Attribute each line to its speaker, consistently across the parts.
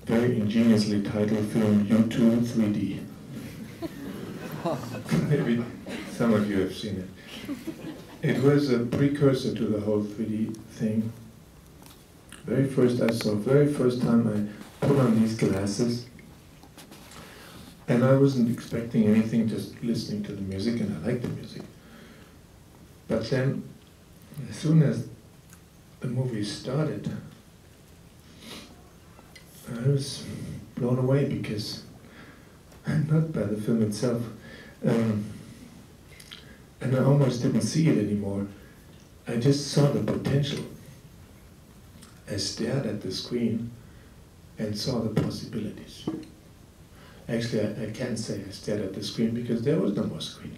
Speaker 1: very ingeniously titled film U2 3D. Maybe some of you have seen it. It was a precursor to the whole 3D thing. Very first time I put on these glasses, and I wasn't expecting anything, just listening to the music, and I liked the music. But then, as soon as the movie started, I was blown away because, not by the film itself, and I almost didn't see it anymore. I just saw the potential. I stared at the screen and saw the possibilities. Actually, I can't say I stared at the screen because there was no more screen.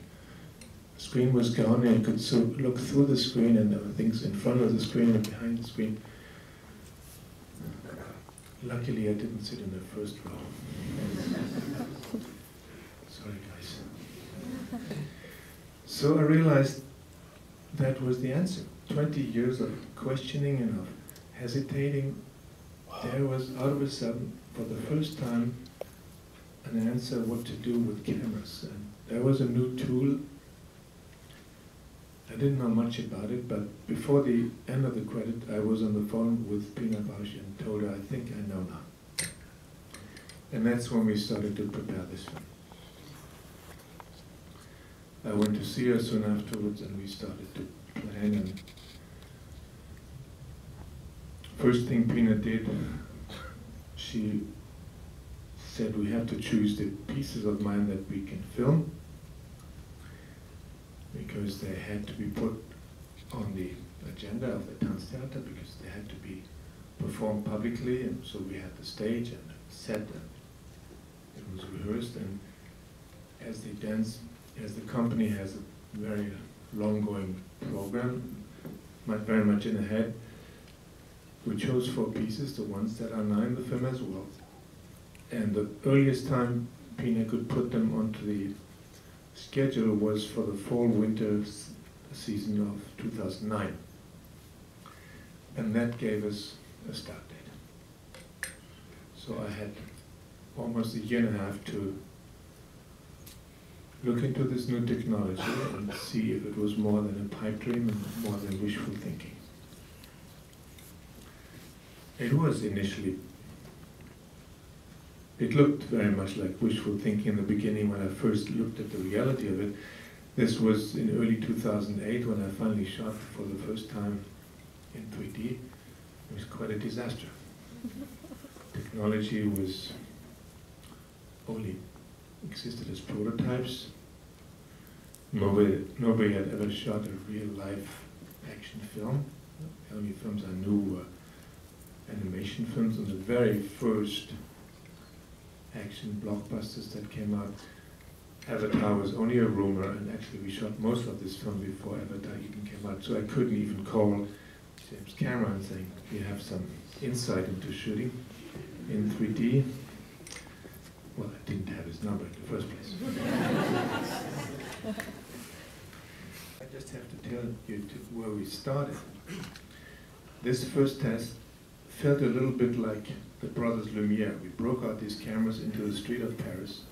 Speaker 1: The screen was gone and you could look through the screen, and there were things in front of the screen and behind the screen. Luckily, I didn't sit in the first row. Sorry, guys. So I realized that was the answer. 20 years of questioning and of hesitating, there was out of a sudden, for the first time, an answer what to do with cameras. And there was a new tool. I didn't know much about it, but before the end of the credit, I was on the phone with Pina Bousch and told her, I think I know now. And that's when we started to prepare this film. I went to see her soon afterwards, and we started to plan. And first thing Pina did, she said we have to choose the pieces of mine that we can film, because they had to be put on the agenda of the Tanztheater, because they had to be performed publicly, and so we had the stage and the set, and it was rehearsed. And as the company has a very long-going program, very much in ahead, we chose 4 pieces, the ones that are now in the film as well. And the earliest time Pina could put them onto the schedule was for the fall-winter season of 2009. And that gave us a start date. So I had almost a year and a half to look into this new technology and see if it was more than a pipe dream and more than wishful thinking. It was initially, it looked very much like wishful thinking in the beginning when I first looked at the reality of it. This was in early 2008 when I finally shot for the first time in 3D. It was quite a disaster. Technology was only existed as prototypes. Nobody had ever shot a real life action film. The only films I knew were animation films, and the very first action blockbusters that came out. Avatar was only a rumor, and actually we shot most of this film before Avatar even came out, so I couldn't even call James Cameron saying, we have some insight into shooting in 3D. Well, I didn't have his number in the first place. I just have to tell you where we started. This first test felt a little bit like the brothers Lumiere. We broke out these cameras into the street of Paris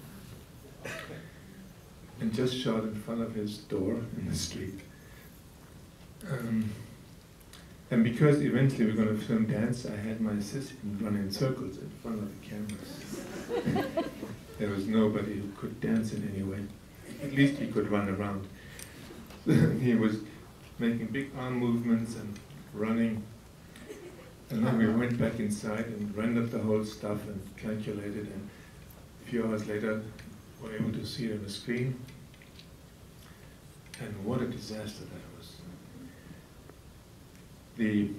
Speaker 1: and just shot in front of his door in the street. And because eventually we're going to film dance, I had my assistant run in circles in front of the cameras. There was nobody who could dance in any way. At least he could run around. He was making big arm movements and running. And then we went back inside and rendered the whole stuff and calculated, and a few hours later we were able to see it on the screen. And what a disaster that was. The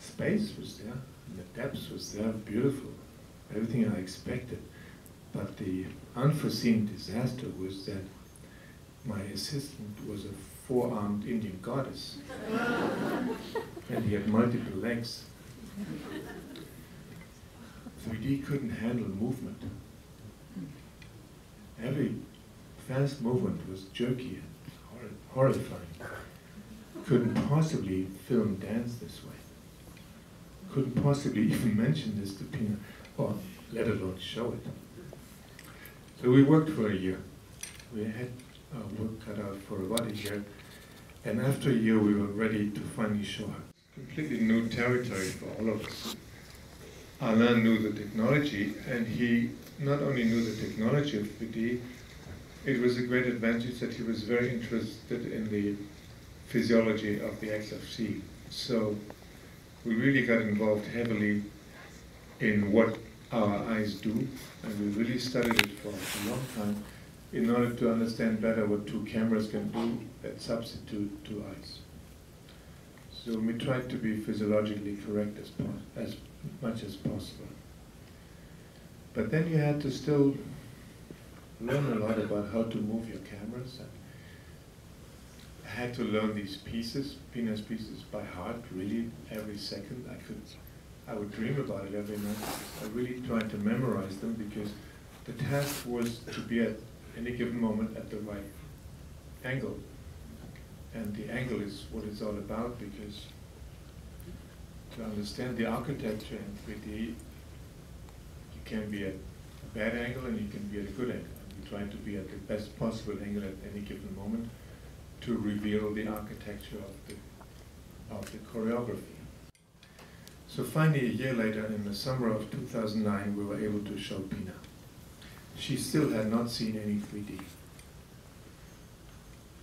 Speaker 1: space was there, and the depth was there, beautiful, everything I expected. But the unforeseen disaster was that my assistant was a 4-armed Indian goddess. And he had multiple legs. 3D couldn't handle movement. Every fast movement was jerky and horrifying. Couldn't possibly film dance this way. couldn't possibly even mention this to Pina, or let alone show it. So we worked for a year. We had our work cut out for about a year, and after a year we were ready to finally show her. Completely new territory for all of us. Alain knew the technology, and he not only knew the technology of 3D, it was a great advantage that he was very interested in the physiology of the XFC. So we really got involved heavily in what our eyes do, and we really studied it for a long time in order to understand better what two cameras can do that substitute two eyes. So we tried to be physiologically correct as much as possible. But then you had to still learn a lot about how to move your cameras. And I had to learn these pieces, Pina's pieces, by heart, really, every second. I would dream about it every night. I really tried to memorize them because the task was to be at any given moment at the right angle. And the angle is what it's all about, because to understand the architecture in 3D, you can be at a bad angle and you can be at a good angle. And we try to be at the best possible angle at any given moment to reveal the architecture of the choreography. So finally, a year later, in the summer of 2009, we were able to show Pina. She still had not seen any 3D.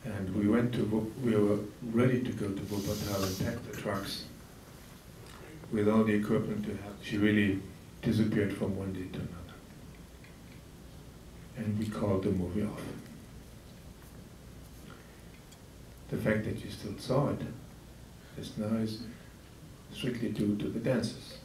Speaker 1: And we were ready to go to Wuppertal and pack the trucks with all the equipment to have. She really disappeared from one day to another. And we called the movie off. The fact that you still saw it is strictly due to the dancers.